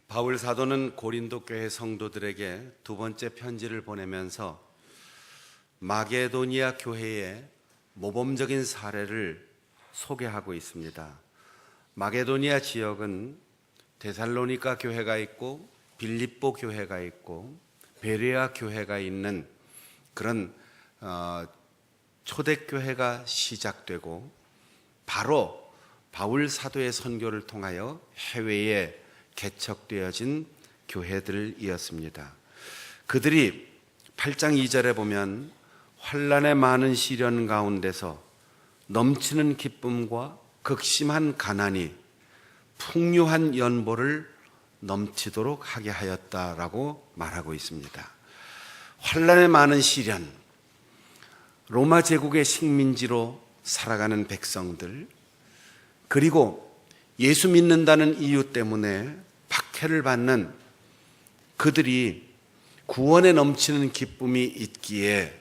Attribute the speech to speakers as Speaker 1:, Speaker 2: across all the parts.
Speaker 1: 바울 사도는 고린도 교회 성도들에게 두 번째 편지를 보내면서 마게도니아 교회의 모범적인 사례를 소개하고 있습니다. 마게도니아 지역은 데살로니가 교회가 있고 빌립보 교회가 있고 베레아 교회가 있는 그런 초대교회가 시작되고 바로 바울 사도의 선교를 통하여 해외에 개척되어진 교회들이었습니다. 그들이 8장 2절에 보면 환난의 많은 시련 가운데서 넘치는 기쁨과 극심한 가난이 풍요한 연보를 넘치도록 하게 하였다라고 말하고 있습니다. 환난의 많은 시련, 로마 제국의 식민지로 살아가는 백성들, 그리고 예수 믿는다는 이유 때문에 박해를 받는 그들이 구원에 넘치는 기쁨이 있기에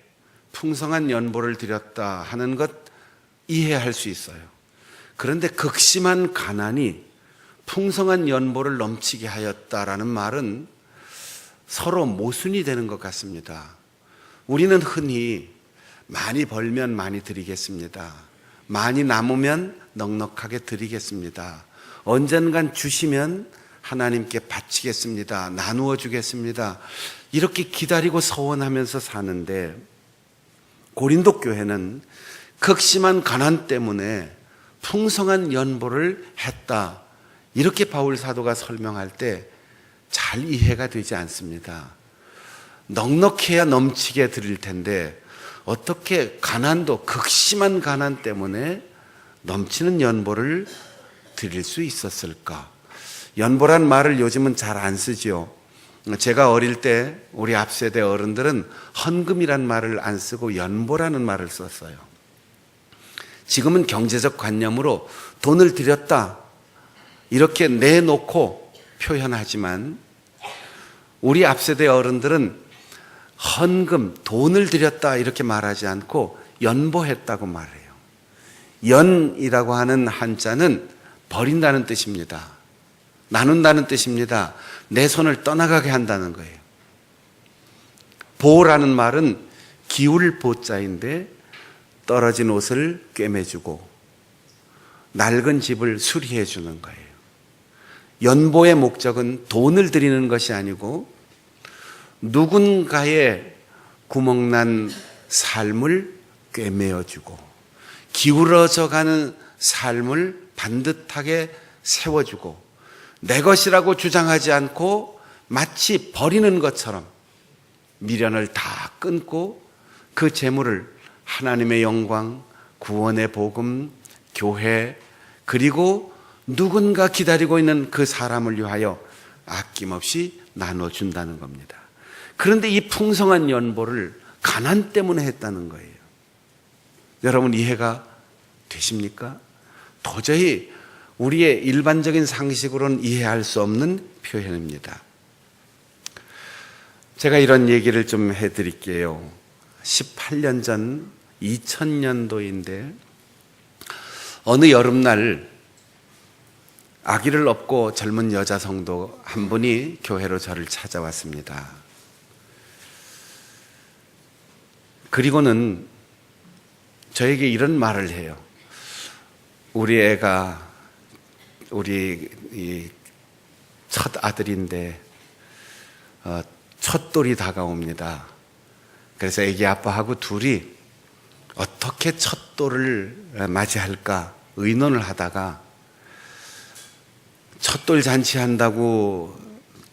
Speaker 1: 풍성한 연보를 드렸다 하는 것 이해할 수 있어요. 그런데 극심한 가난이 풍성한 연보를 넘치게 하였다라는 말은 서로 모순이 되는 것 같습니다. 우리는 흔히 많이 벌면 많이 드리겠습니다. 많이 남으면 넉넉하게 드리겠습니다. 언젠간 주시면 하나님께 바치겠습니다. 나누어 주겠습니다. 이렇게 기다리고 서원하면서 사는데 고린도 교회는 극심한 가난 때문에 풍성한 연보를 했다. 이렇게 바울 사도가 설명할 때 잘 이해가 되지 않습니다. 넉넉해야 넘치게 드릴 텐데 어떻게 가난도 극심한 가난 때문에 넘치는 연보를 드릴 수 있었을까? 연보란 말을 요즘은 잘 안 쓰지요. 제가 어릴 때 우리 앞세대 어른들은 헌금이란 말을 안 쓰고 연보라는 말을 썼어요. 지금은 경제적 관념으로 돈을 드렸다 이렇게 내놓고 표현하지만 우리 앞세대 어른들은 헌금, 돈을 드렸다 이렇게 말하지 않고 연보했다고 말해요. 연이라고 하는 한자는 버린다는 뜻입니다. 나눈다는 뜻입니다. 내 손을 떠나가게 한다는 거예요. 보라는 말은 기울 보자인데 떨어진 옷을 꿰매주고 낡은 집을 수리해 주는 거예요. 연보의 목적은 돈을 드리는 것이 아니고 누군가의 구멍난 삶을 꿰매어주고 기울어져 가는 삶을 반듯하게 세워주고 내 것이라고 주장하지 않고 마치 버리는 것처럼 미련을 다 끊고 그 재물을 하나님의 영광, 구원의 복음, 교회 그리고 누군가 기다리고 있는 그 사람을 위하여 아낌없이 나눠준다는 겁니다. 그런데 이 풍성한 연보를 가난 때문에 했다는 거예요. 여러분 이해가 되십니까? 도저히 우리의 일반적인 상식으로는 이해할 수 없는 표현입니다. 제가 이런 얘기를 좀 해드릴게요. 18년 전 2000년도인데 어느 여름날 아기를 업고 젊은 여자 성도 한 분이 교회로 저를 찾아왔습니다. 그리고는 저에게 이런 말을 해요. 우리 애가 우리 첫 아들인데 첫돌이 다가옵니다. 그래서 애기 아빠하고 둘이 어떻게 첫돌을 맞이할까 의논을 하다가 첫돌 잔치한다고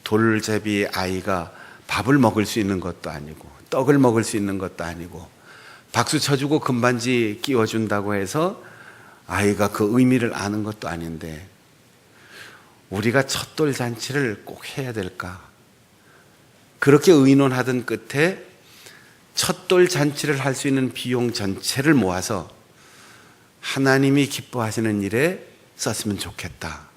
Speaker 1: 돌제비 아이가 밥을 먹을 수 있는 것도 아니고 떡을 먹을 수 있는 것도 아니고 박수 쳐주고 금반지 끼워준다고 해서 아이가 그 의미를 아는 것도 아닌데 우리가 첫돌 잔치를 꼭 해야 될까? 그렇게 의논하던 끝에 첫돌 잔치를 할 수 있는 비용 전체를 모아서 하나님이 기뻐하시는 일에 썼으면 좋겠다.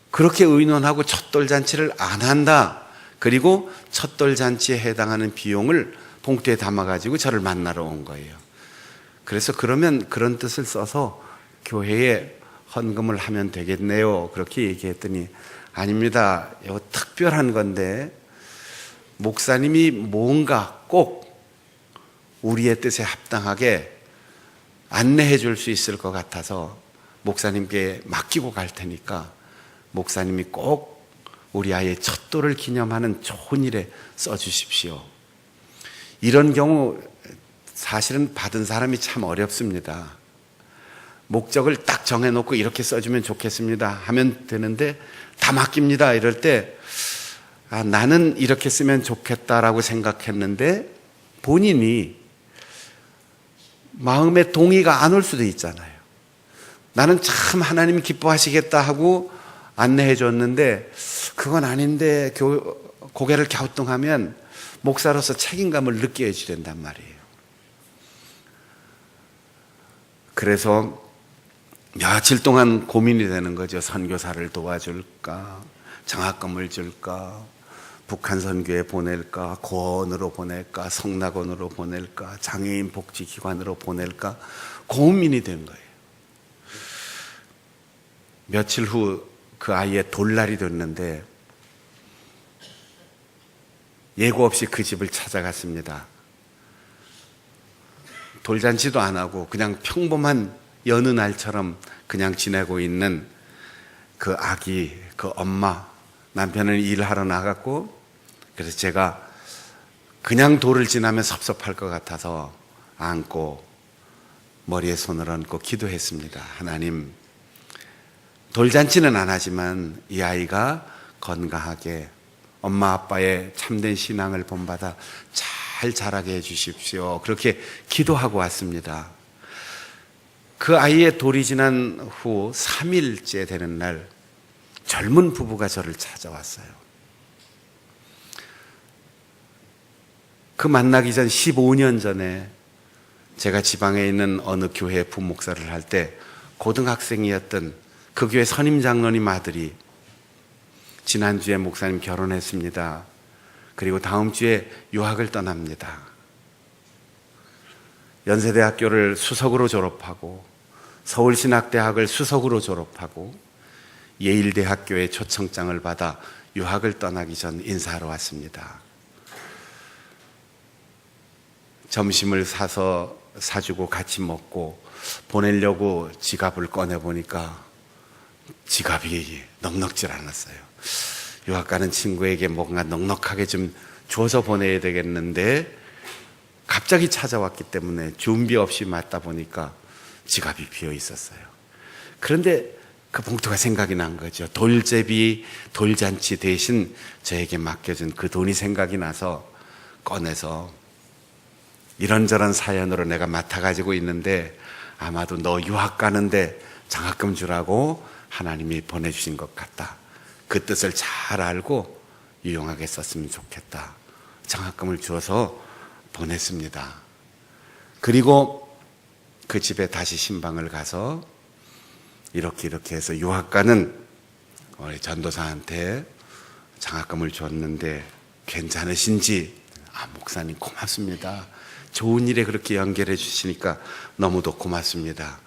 Speaker 1: 그렇게 의논하고 첫돌 잔치를 안 한다. 그리고 첫돌 잔치에 해당하는 비용을 봉투에 담아가지고 저를 만나러 온 거예요. 그래서 그러면 그런 뜻을 써서 교회에 헌금을 하면 되겠네요. 그렇게 얘기했더니 아닙니다. 이거 특별한 건데 목사님이 뭔가 꼭 우리의 뜻에 합당하게 안내해 줄 수 있을 것 같아서 목사님께 맡기고 갈 테니까 목사님이 꼭 우리 아이의 첫 돌을 기념하는 좋은 일에 써주십시오. 이런 경우 사실은 받은 사람이 참 어렵습니다. 목적을 딱 정해놓고 이렇게 써주면 좋겠습니다 하면 되는데 다 맡깁니다 이럴 때 나는 이렇게 쓰면 좋겠다라고 생각했는데 본인이 마음에 동의가 안 올 수도 있잖아요. 나는 참 하나님이 기뻐하시겠다 하고 안내해 줬는데 그건 아닌데 고개를 갸우뚱하면 목사로서 책임감을 느껴야지 된단 말이에요. 그래서 며칠 동안 고민이 되는 거죠. 선교사를 도와줄까, 장학금을 줄까, 북한 선교에 보낼까, 고원으로 보낼까, 성락원으로 보낼까, 장애인 복지기관으로 보낼까 고민이 된 거예요. 며칠 후 그 아이의 돌날이 됐는데 예고 없이 그 집을 찾아갔습니다. 돌잔치도 안 하고 그냥 평범한 여느 날처럼 그냥 지내고 있는 그 아기, 그 엄마, 남편은 일하러 나갔고 그래서 제가 그냥 돌을 지나면 섭섭할 것 같아서 안고 머리에 손을 얹고 기도했습니다. 하나님, 돌잔치는 안 하지만 이 아이가 건강하게 엄마 아빠의 참된 신앙을 본받아 잘 자라게 해주십시오. 그렇게 기도하고 왔습니다. 그 아이의 돌이 지난 후 3일째 되는 날 젊은 부부가 저를 찾아왔어요. 그 만나기 전 15년 전에 제가 지방에 있는 어느 교회 부목사를 할 때 고등학생이었던 그 교회 선임장로님 아들이 지난주에 목사님 결혼했습니다. 그리고 다음 주에 유학을 떠납니다. 연세대학교를 수석으로 졸업하고 서울신학대학을 수석으로 졸업하고 예일대학교의 초청장을 받아 유학을 떠나기 전 인사하러 왔습니다. 점심을 사주고 같이 먹고 보내려고 지갑을 꺼내보니까 지갑이 넉넉질 않았어요. 유학 가는 친구에게 뭔가 넉넉하게 좀 줘서 보내야 되겠는데 갑자기 찾아왔기 때문에 준비 없이 맞다 보니까 지갑이 비어 있었어요. 그런데 그 봉투가 생각이 난 거죠. 돌제비, 돌잔치 대신 저에게 맡겨준 그 돈이 생각이 나서 꺼내서 이런저런 사연으로 내가 맡아가지고 있는데 아마도 너 유학 가는데 장학금 주라고 하나님이 보내주신 것 같다. 그 뜻을 잘 알고 유용하게 썼으면 좋겠다. 장학금을 주어서 보냈습니다. 그리고 그 집에 다시 신방을 가서 이렇게 해서 유학 가는 우리 전도사한테 장학금을 줬는데 괜찮으신지 목사님 고맙습니다. 좋은 일에 그렇게 연결해 주시니까 너무도 고맙습니다.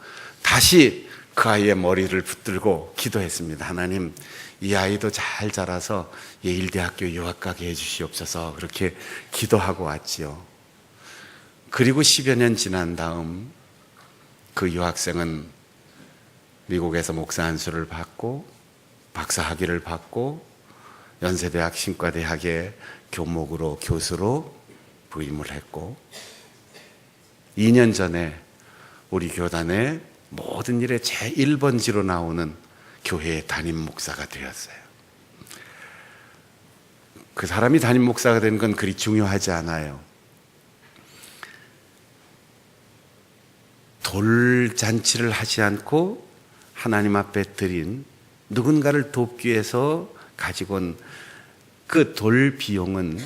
Speaker 1: 다시 그 아이의 머리를 붙들고 기도했습니다. 하나님, 이 아이도 잘 자라서 예일대학교 유학 가게 해주시옵소서. 그렇게 기도하고 왔지요. 그리고 10여 년 지난 다음 그 유학생은 미국에서 목사 안수를 받고 박사 학위를 받고 연세대학 신과대학의 교목으로 교수로 부임을 했고 2년 전에 우리 교단의 모든 일에 제1번지로 나오는 교회의 담임 목사가 되었어요. 그 사람이 담임 목사가 된 건 그리 중요하지 않아요. 돌잔치를 하지 않고 하나님 앞에 드린 누군가를 돕기 위해서 가지고 온 그 돌 비용은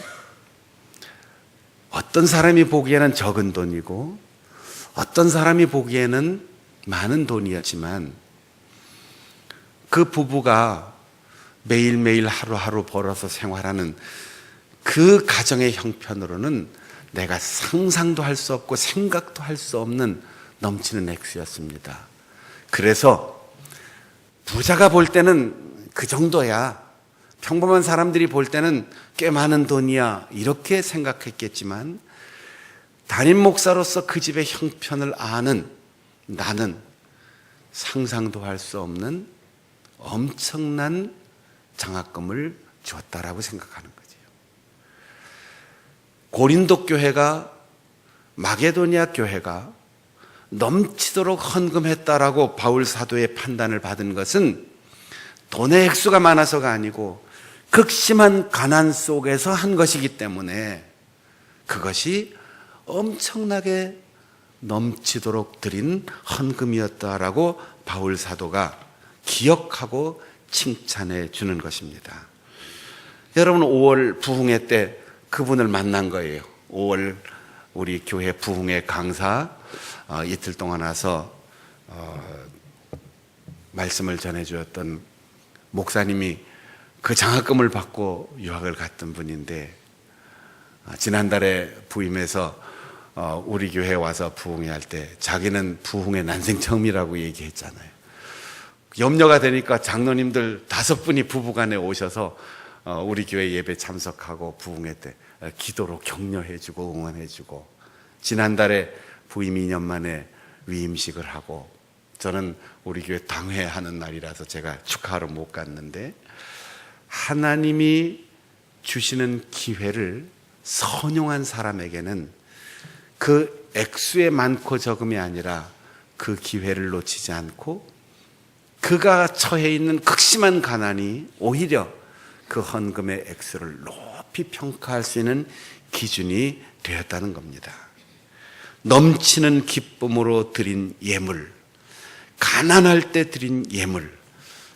Speaker 1: 어떤 사람이 보기에는 적은 돈이고 어떤 사람이 보기에는 많은 돈이었지만 그 부부가 매일매일 하루하루 벌어서 생활하는 그 가정의 형편으로는 내가 상상도 할 수 없고 생각도 할 수 없는 넘치는 액수였습니다. 그래서 부자가 볼 때는 그 정도야 평범한 사람들이 볼 때는 꽤 많은 돈이야 이렇게 생각했겠지만 담임 목사로서 그 집의 형편을 아는 나는 상상도 할 수 없는 엄청난 장학금을 줬다라고 생각하는 거죠. 고린도 교회가 마게도니아 교회가 넘치도록 헌금했다라고 바울 사도의 판단을 받은 것은 돈의 액수가 많아서가 아니고 극심한 가난 속에서 한 것이기 때문에 그것이 엄청나게 넘치도록 드린 헌금이었다라고 바울 사도가 기억하고 칭찬해 주는 것입니다. 여러분 5월 부흥회 때 그분을 만난 거예요. 5월 우리 교회 부흥회 강사 이틀 동안 와서 말씀을 전해 주었던 목사님이 그 장학금을 받고 유학을 갔던 분인데 지난달에 부임해서 우리 교회에 와서 부흥회 할 때 자기는 부흥회 난생 처음이라고 얘기했잖아요. 염려가 되니까 장로님들 5분이 부부간에 오셔서 우리 교회 예배 참석하고 부흥회 때 기도로 격려해주고 응원해주고 지난달에 부임 2년 만에 위임식을 하고 저는 우리 교회 당회하는 날이라서 제가 축하하러 못 갔는데 하나님이 주시는 기회를 선용한 사람에게는 그 액수의 많고 적음이 아니라 그 기회를 놓치지 않고 그가 처해 있는 극심한 가난이 오히려 그 헌금의 액수를 높이 평가할 수 있는 기준이 되었다는 겁니다. 넘치는 기쁨으로 드린 예물, 가난할 때 드린 예물,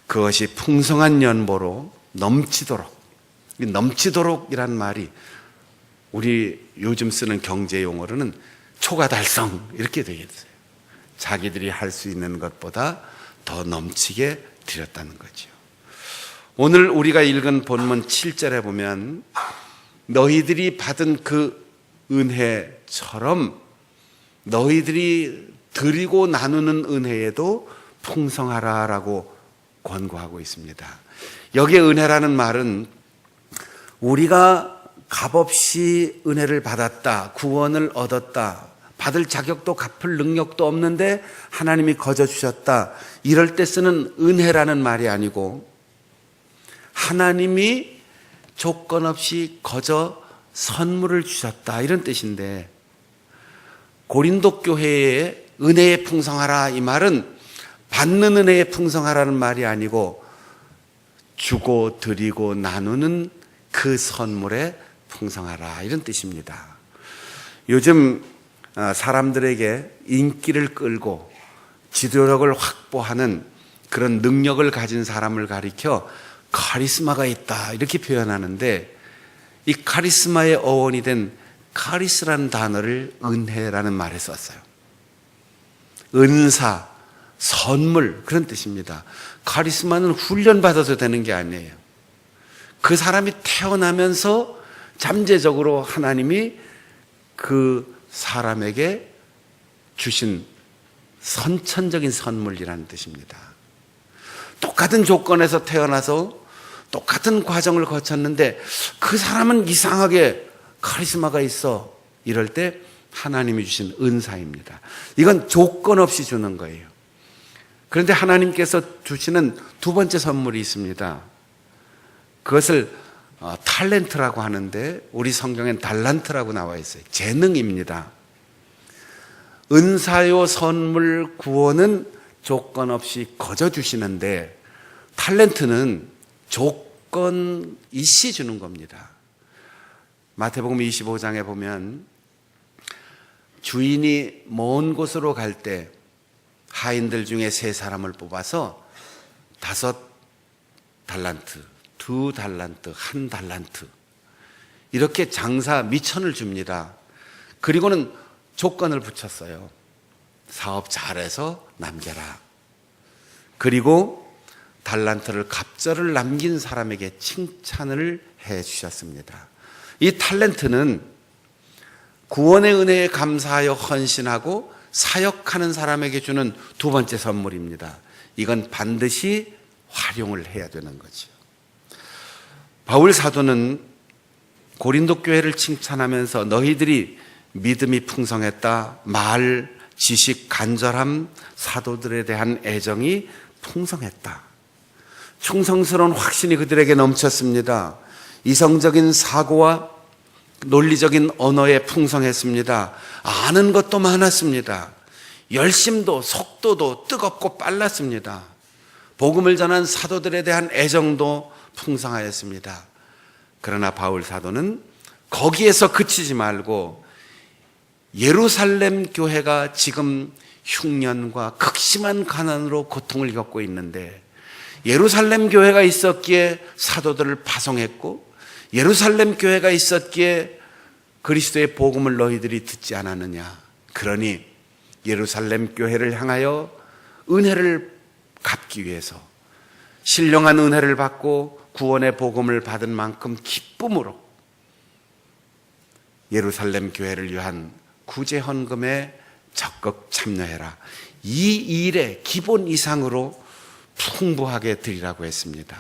Speaker 1: 그것이 풍성한 연보로 넘치도록, 넘치도록이란 말이 우리 요즘 쓰는 경제 용어로는 초과 달성 이렇게 되겠어요. 자기들이 할 수 있는 것보다 더 넘치게 드렸다는 거죠. 오늘 우리가 읽은 본문 7절에 보면 너희들이 받은 그 은혜처럼 너희들이 드리고 나누는 은혜에도 풍성하라라고 권고하고 있습니다. 여기에 은혜라는 말은 우리가 값없이 은혜를 받았다, 구원을 얻었다, 받을 자격도 갚을 능력도 없는데 하나님이 거저 주셨다, 이럴 때 쓰는 은혜라는 말이 아니고 하나님이 조건 없이 거저 선물을 주셨다 이런 뜻인데 고린도 교회에 은혜에 풍성하라 이 말은 받는 은혜에 풍성하라는 말이 아니고 주고 드리고 나누는 그 선물에 풍성하라 이런 뜻입니다. 요즘 사람들에게 인기를 끌고 지도력을 확보하는 그런 능력을 가진 사람을 가리켜 카리스마가 있다 이렇게 표현하는데 이 카리스마의 어원이 된 카리스라는 단어를 은혜라는 말에 썼어요. 은사, 선물 그런 뜻입니다. 카리스마는 훈련받아서 되는 게 아니에요. 그 사람이 태어나면서 잠재적으로 하나님이 그 사람에게 주신 선천적인 선물이라는 뜻입니다. 똑같은 조건에서 태어나서 똑같은 과정을 거쳤는데 그 사람은 이상하게 카리스마가 있어 이럴 때 하나님이 주신 은사입니다. 이건 조건 없이 주는 거예요. 그런데 하나님께서 주시는 두 번째 선물이 있습니다. 그것을 탤런트라고 하는데 우리 성경엔 달란트라고 나와 있어요. 재능입니다. 은사요 선물 구원은 조건 없이 거저 주시는데 탤런트는 조건 있이 주는 겁니다. 마태복음 25장에 보면 주인이 먼 곳으로 갈 때 하인들 중에 3사람을 뽑아서 5달란트, 2달란트, 1달란트 이렇게 장사 미천을 줍니다. 그리고는 조건을 붙였어요. 사업 잘해서 남겨라. 그리고 달란트를 갑절을 남긴 사람에게 칭찬을 해 주셨습니다. 이 탤런트는 구원의 은혜에 감사하여 헌신하고 사역하는 사람에게 주는 두 번째 선물입니다. 이건 반드시 활용을 해야 되는 거죠. 바울 사도는 고린도 교회를 칭찬하면서 너희들이 믿음이 풍성했다, 말, 지식, 간절함, 사도들에 대한 애정이 풍성했다. 충성스러운 확신이 그들에게 넘쳤습니다. 이성적인 사고와 논리적인 언어에 풍성했습니다. 아는 것도 많았습니다. 열심도 속도도 뜨겁고 빨랐습니다. 복음을 전한 사도들에 대한 애정도 풍성하였습니다. 그러나 바울 사도는 거기에서 그치지 말고 예루살렘 교회가 지금 흉년과 극심한 가난으로 고통을 겪고 있는데 예루살렘 교회가 있었기에 사도들을 파송했고 예루살렘 교회가 있었기에 그리스도의 복음을 너희들이 듣지 않았느냐. 그러니 예루살렘 교회를 향하여 은혜를 갚기 위해서 신령한 은혜를 받고 구원의 복음을 받은 만큼 기쁨으로 예루살렘 교회를 위한 구제 헌금에 적극 참여해라. 이 일의 기본 이상으로 풍부하게 드리라고 했습니다.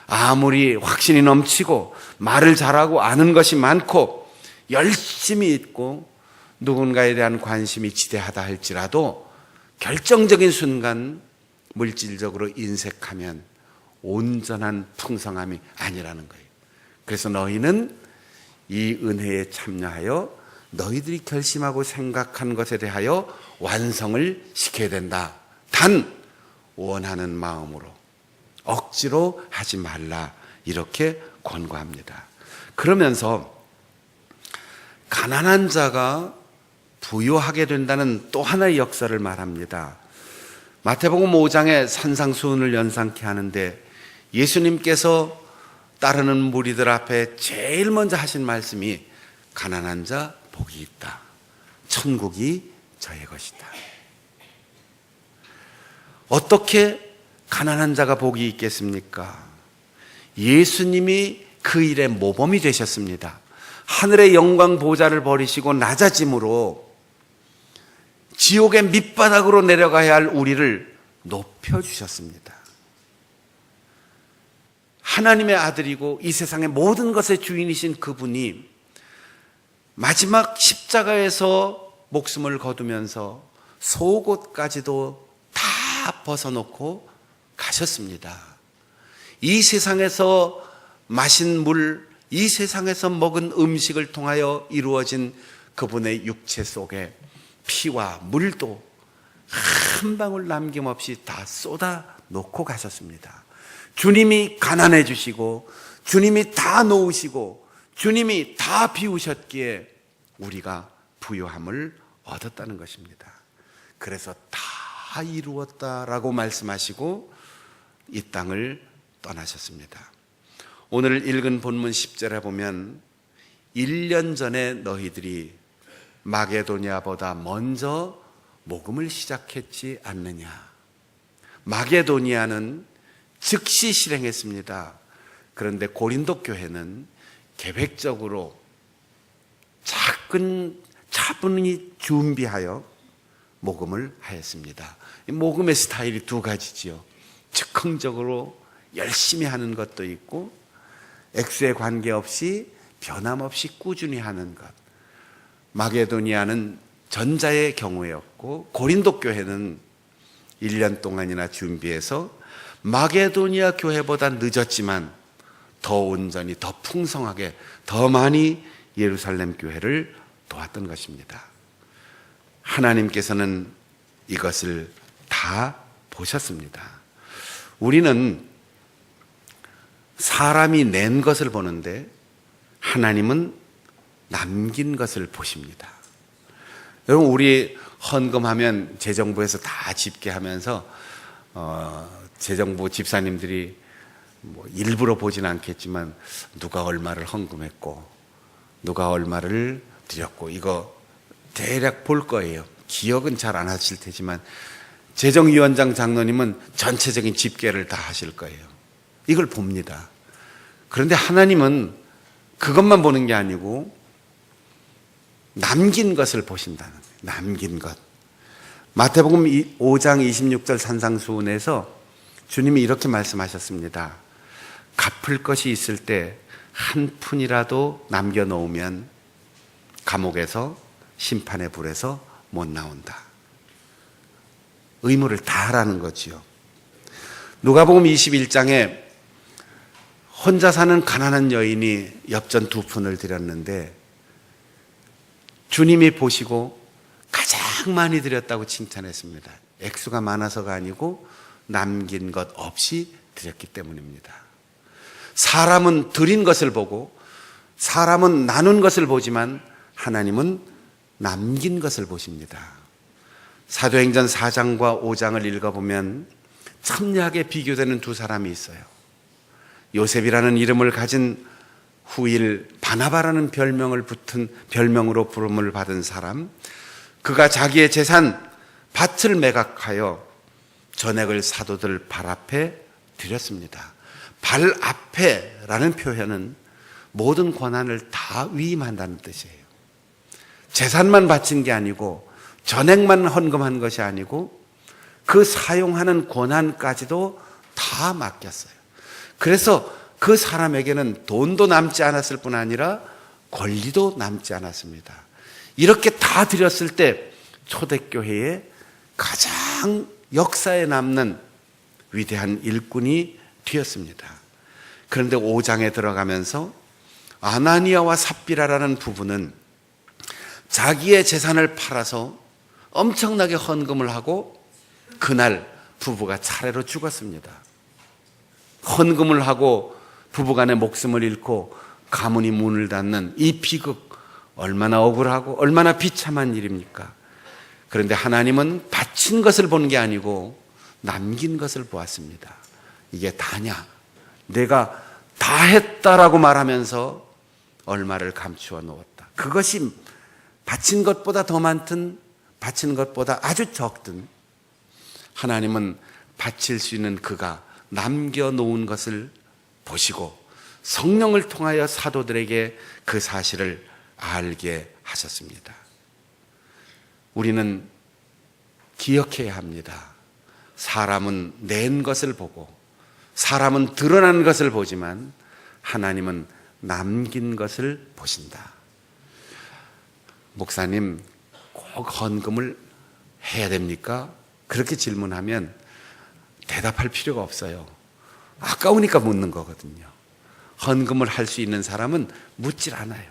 Speaker 1: 아무리 확신이 넘치고 말을 잘하고 아는 것이 많고 열심히 있고 누군가에 대한 관심이 지대하다 할지라도 결정적인 순간 물질적으로 인색하면 온전한 풍성함이 아니라는 거예요. 그래서 너희는 이 은혜에 참여하여 너희들이 결심하고 생각한 것에 대하여 완성을 시켜야 된다. 단 원하는 마음으로 억지로 하지 말라. 이렇게 권고합니다. 그러면서 가난한 자가 부유하게 된다는 또 하나의 역사를 말합니다. 마태복음 5장에 산상수훈을 연상케 하는데 예수님께서 따르는 무리들 앞에 제일 먼저 하신 말씀이 가난한 자 복이 있다. 천국이 저의 것이다. 어떻게 가난한 자가 복이 있겠습니까? 예수님이 그 일의 모범이 되셨습니다. 하늘의 영광 보좌를 버리시고 낮아짐으로 지옥의 밑바닥으로 내려가야 할 우리를 높여주셨습니다. 하나님의 아들이고 이 세상의 모든 것의 주인이신 그분이 마지막 십자가에서 목숨을 거두면서 속옷까지도 다 벗어놓고 가셨습니다. 이 세상에서 마신 물, 이 세상에서 먹은 음식을 통하여 이루어진 그분의 육체 속에 피와 물도 한 방울 남김없이 다 쏟아 놓고 가셨습니다. 주님이 가난해 주시고 주님이 다 놓으시고 주님이 다 비우셨기에 우리가 부유함을 얻었다는 것입니다. 그래서 다 이루었다라고 말씀하시고 이 땅을 떠나셨습니다. 오늘 읽은 본문 10절에 보면 1년 전에 너희들이 마게도니아보다 먼저 복음을 시작했지 않느냐. 마게도니아는 즉시 실행했습니다. 그런데 고린도 교회는 계획적으로 차분히 준비하여 복음을 하였습니다. 복음의 스타일이 두 가지지요. 즉흥적으로 열심히 하는 것도 있고 액수에 관계없이 변함없이 꾸준히 하는 것. 마게도니아는 전자의 경우였고 고린도 교회는 1년 동안이나 준비해서 마게도니아 교회보다 늦었지만 더 온전히, 더 풍성하게, 더 많이 예루살렘 교회를 도왔던 것입니다. 하나님께서는 이것을 다 보셨습니다. 우리는 사람이 낸 것을 보는데 하나님은 남긴 것을 보십니다. 여러분, 우리 헌금하면 재정부에서 다 집계하면서 재정부 집사님들이 뭐 일부러 보진 않겠지만 누가 얼마를 헌금했고 누가 얼마를 드렸고 이거 대략 볼 거예요. 기억은 잘 안 하실 테지만 재정위원장 장로님은 전체적인 집계를 다 하실 거예요. 이걸 봅니다. 그런데 하나님은 그것만 보는 게 아니고 남긴 것을 보신다는 거예요. 남긴 것. 마태복음 5장 26절 산상수훈에서 주님이 이렇게 말씀하셨습니다. 갚을 것이 있을 때 한 푼이라도 남겨놓으면 감옥에서 심판의 불에서 못 나온다. 의무를 다 하라는 거지요. 누가복음 21장에 혼자 사는 가난한 여인이 엽전 2푼을 드렸는데 주님이 보시고 가장 많이 드렸다고 칭찬했습니다. 액수가 많아서가 아니고 남긴 것 없이 드렸기 때문입니다. 사람은 드린 것을 보고 사람은 나눈 것을 보지만 하나님은 남긴 것을 보십니다. 사도행전 4장과 5장을 읽어보면 첨예하게 비교되는 두 사람이 있어요. 요셉이라는 이름을 가진 후일 바나바라는 별명으로 부름을 받은 사람, 그가 자기의 재산 밭을 매각하여 전액을 사도들 발 앞에 드렸습니다. 발 앞에라는 표현은 모든 권한을 다 위임한다는 뜻이에요. 재산만 바친 게 아니고 전액만 헌금한 것이 아니고 그 사용하는 권한까지도 다 맡겼어요. 그래서 그 사람에게는 돈도 남지 않았을 뿐 아니라 권리도 남지 않았습니다. 이렇게 다 드렸을 때 초대교회의 가장 역사에 남는 위대한 일꾼이 되었습니다. 그런데 5장에 들어가면서 아나니아와 삽비라라는 부부는 자기의 재산을 팔아서 엄청나게 헌금을 하고 그날 부부가 차례로 죽었습니다. 헌금을 하고 부부간의 목숨을 잃고 가문이 문을 닫는 이 비극, 얼마나 억울하고 얼마나 비참한 일입니까? 그런데 하나님은 바친 것을 보는 게 아니고 남긴 것을 보았습니다. 이게 다냐? 내가 다 했다라고 말하면서 얼마를 감추어 놓았다. 그것이 바친 것보다 더 많든 바친 것보다 아주 적든 하나님은 바칠 수 있는 그가 남겨놓은 것을 보시고 성령을 통하여 사도들에게 그 사실을 알게 하셨습니다. 우리는 기억해야 합니다. 사람은 낸 것을 보고 사람은 드러난 것을 보지만 하나님은 남긴 것을 보신다. 목사님, 꼭 헌금을 해야 됩니까? 그렇게 질문하면 대답할 필요가 없어요. 아까우니까 묻는 거거든요. 헌금을 할 수 있는 사람은 묻질 않아요.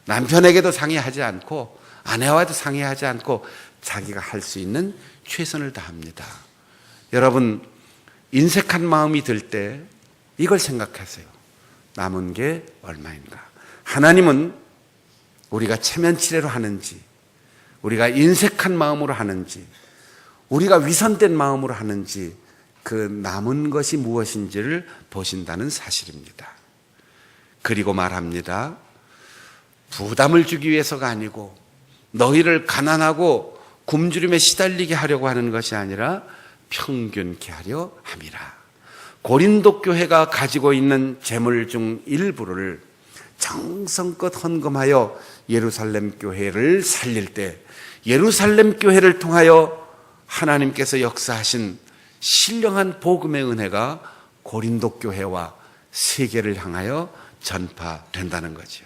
Speaker 1: 남편에게도 상의하지 않고 아내와도 상의하지 않고 자기가 할 수 있는 최선을 다합니다. 여러분, 인색한 마음이 들 때 이걸 생각하세요. 남은 게 얼마인가? 하나님은 우리가 체면치레로 하는지, 우리가 인색한 마음으로 하는지, 우리가 위선된 마음으로 하는지 그 남은 것이 무엇인지를 보신다는 사실입니다. 그리고 말합니다. 부담을 주기 위해서가 아니고 너희를 가난하고 굶주림에 시달리게 하려고 하는 것이 아니라 평균케 하려 함이라. 고린도 교회가 가지고 있는 재물 중 일부를 정성껏 헌금하여 예루살렘 교회를 살릴 때 예루살렘 교회를 통하여 하나님께서 역사하신 신령한 복음의 은혜가 고린도 교회와 세계를 향하여 전파된다는 거죠.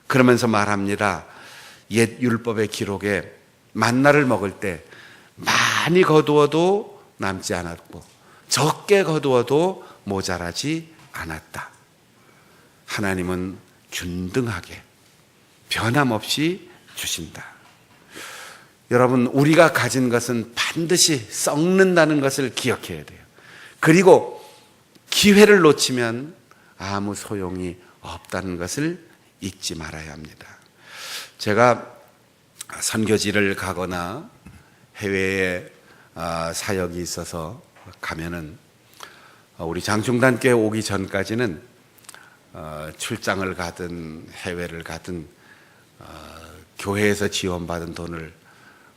Speaker 1: 그러면서 말합니다. 옛 율법의 기록에 만나를 먹을 때 많이 거두어도 남지 않았고 적게 거두어도 모자라지 않았다. 하나님은 균등하게 변함없이 주신다. 여러분, 우리가 가진 것은 반드시 썩는다는 것을 기억해야 돼요. 그리고 기회를 놓치면 아무 소용이 없다는 것을 잊지 말아야 합니다. 제가 선교지를 가거나 해외에 사역이 있어서 가면은 우리 장충단교회 오기 전까지는 출장을 가든 해외를 가든 교회에서 지원받은 돈을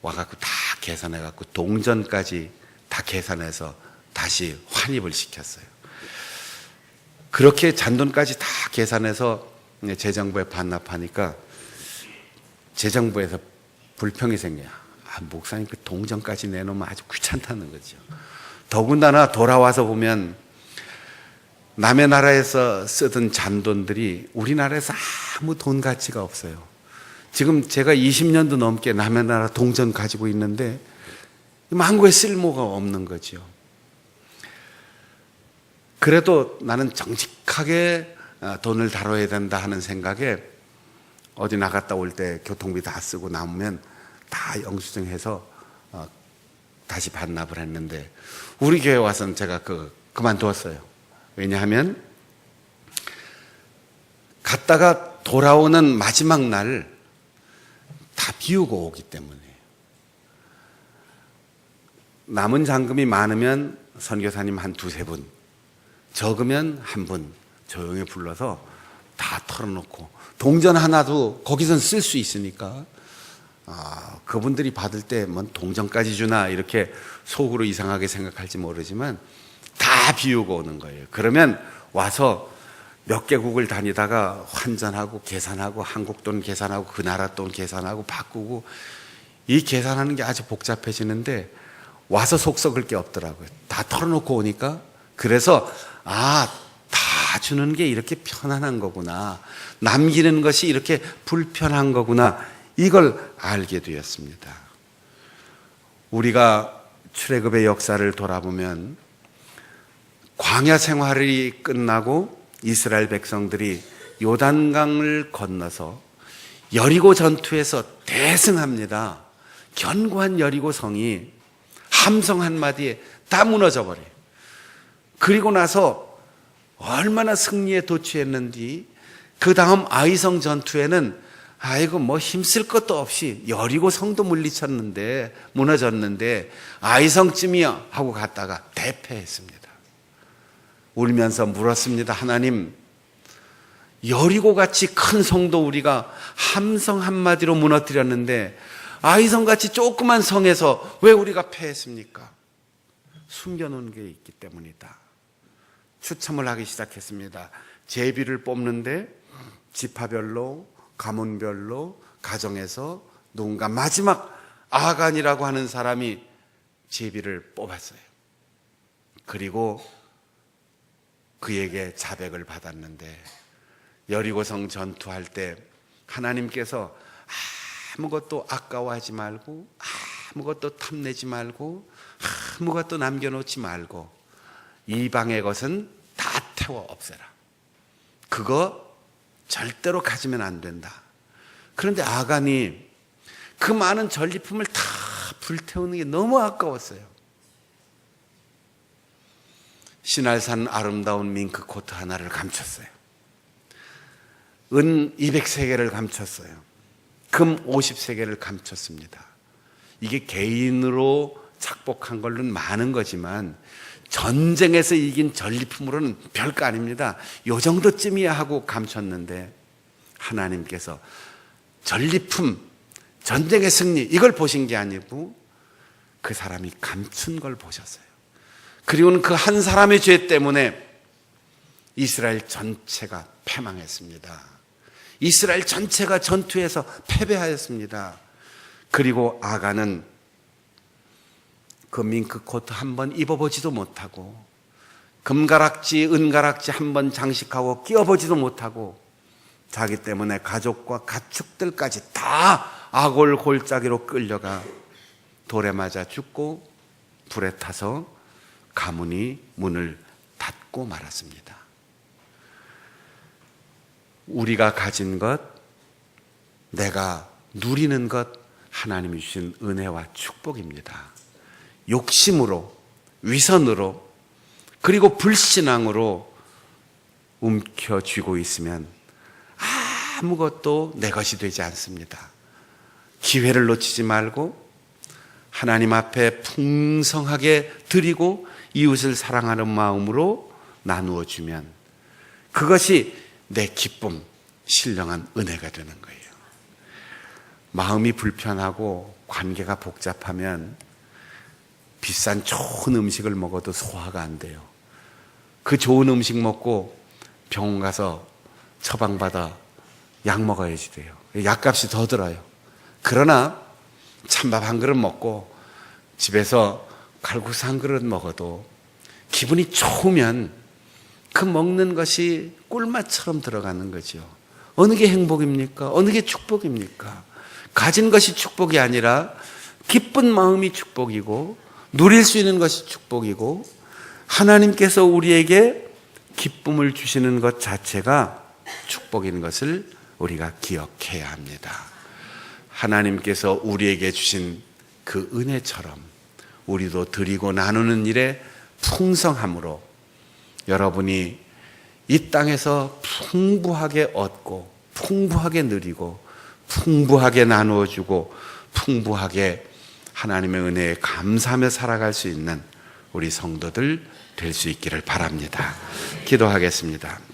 Speaker 1: 와갖고 다 계산해갖고 동전까지 다 계산해서 다시 환입을 시켰어요. 그렇게 잔돈까지 다 계산해서 재정부에 반납하니까 재정부에서 불평이 생겨요. 목사님 그 동전까지 내놓으면 아주 귀찮다는 거죠. 더군다나 돌아와서 보면 남의 나라에서 쓰던 잔돈들이 우리나라에서 아무 돈 가치가 없어요. 지금 제가 20년도 넘게 남의 나라 동전 가지고 있는데 망고에 쓸모가 없는 거죠. 그래도 나는 정직하게 돈을 다뤄야 된다 하는 생각에 어디 나갔다 올 때 교통비 다 쓰고 남으면 다 영수증해서 다시 반납을 했는데 우리 교회 와서는 제가 그만두었어요. 왜냐하면 갔다가 돌아오는 마지막 날 다 비우고 오기 때문에. 남은 잔금이 많으면 선교사님 한 두세 분, 적으면 한 분 조용히 불러서 다 털어놓고 동전 하나도 거기선 쓸 수 있으니까 그분들이 받을 때 뭐 동전까지 주나 이렇게 속으로 이상하게 생각할지 모르지만 다 비우고 오는 거예요. 그러면 와서 몇 개국을 다니다가 환전하고 계산하고 한국 돈 계산하고 그 나라 돈 계산하고 바꾸고 이 계산하는 게 아주 복잡해지는데 와서 속 썩을 게 없더라고요. 다 털어놓고 오니까. 그래서 다 주는 게 이렇게 편안한 거구나, 남기는 것이 이렇게 불편한 거구나, 이걸 알게 되었습니다. 우리가 출애굽의 역사를 돌아보면 광야 생활이 끝나고 이스라엘 백성들이 요단강을 건너서 여리고 전투에서 대승합니다. 견고한 여리고 성이 함성 한마디에 다 무너져 버려요. 그리고 나서 얼마나 승리에 도취했는지 그 다음 아이성 전투에는 뭐 힘쓸 것도 없이 여리고 성도 무너졌는데 아이성쯤이야 하고 갔다가 대패했습니다. 울면서 물었습니다. 하나님, 여리고같이 큰 성도 우리가 함성 한마디로 무너뜨렸는데 아이성같이 조그만 성에서 왜 우리가 패했습니까? 숨겨놓은 게 있기 때문이다. 추첨을 하기 시작했습니다. 제비를 뽑는데 지파별로, 가문별로, 가정에서 누군가 마지막 아간이라고 하는 사람이 제비를 뽑았어요. 그리고 그에게 자백을 받았는데 여리고성 전투할 때 하나님께서 아무것도 아까워하지 말고 아무것도 탐내지 말고 아무것도 남겨놓지 말고 이방의 것은 다 태워 없애라. 그거 절대로 가지면 안 된다. 그런데 아간이 그 많은 전리품을 다 불태우는 게 너무 아까웠어요. 시날산 아름다운 밍크 코트 하나를 감췄어요. 은 200세겔을 감췄어요. 금 50세겔을 감췄습니다. 이게 개인으로 착복한 걸로는 많은 거지만 전쟁에서 이긴 전리품으로는 별거 아닙니다. 요 정도쯤이야 하고 감췄는데 하나님께서 전리품, 전쟁의 승리 이걸 보신 게 아니고 그 사람이 감춘 걸 보셨어요. 그리고는 그 한 사람의 죄 때문에 이스라엘 전체가 패망했습니다. 이스라엘 전체가 전투에서 패배하였습니다. 그리고 아간은 그 밍크 코트 한 번 입어보지도 못하고 금가락지, 은가락지 한 번 장식하고 끼워보지도 못하고 자기 때문에 가족과 가축들까지 다 아골 골짜기로 끌려가 돌에 맞아 죽고 불에 타서 가문이 문을 닫고 말았습니다. 우리가 가진 것, 내가 누리는 것, 하나님이 주신 은혜와 축복입니다. 욕심으로, 위선으로, 그리고 불신앙으로 움켜쥐고 있으면 아무것도 내 것이 되지 않습니다. 기회를 놓치지 말고 하나님 앞에 풍성하게 드리고 이웃을 사랑하는 마음으로 나누어 주면 그것이 내 기쁨, 신령한 은혜가 되는 거예요. 마음이 불편하고 관계가 복잡하면 비싼 좋은 음식을 먹어도 소화가 안 돼요. 그 좋은 음식 먹고 병원 가서 처방받아 약 먹어야지 돼요. 약값이 더 들어요. 그러나 찬밥 한 그릇 먹고 집에서 칼국수 한 그릇 먹어도 기분이 좋으면 그 먹는 것이 꿀맛처럼 들어가는 거죠. 어느 게 행복입니까? 어느 게 축복입니까? 가진 것이 축복이 아니라 기쁜 마음이 축복이고 누릴 수 있는 것이 축복이고 하나님께서 우리에게 기쁨을 주시는 것 자체가 축복인 것을 우리가 기억해야 합니다. 하나님께서 우리에게 주신 그 은혜처럼 우리도 드리고 나누는 일에 풍성함으로 여러분이 이 땅에서 풍부하게 얻고 풍부하게 누리고 풍부하게 나누어 주고 풍부하게 하나님의 은혜에 감사하며 살아갈 수 있는 우리 성도들 될 수 있기를 바랍니다. 기도하겠습니다.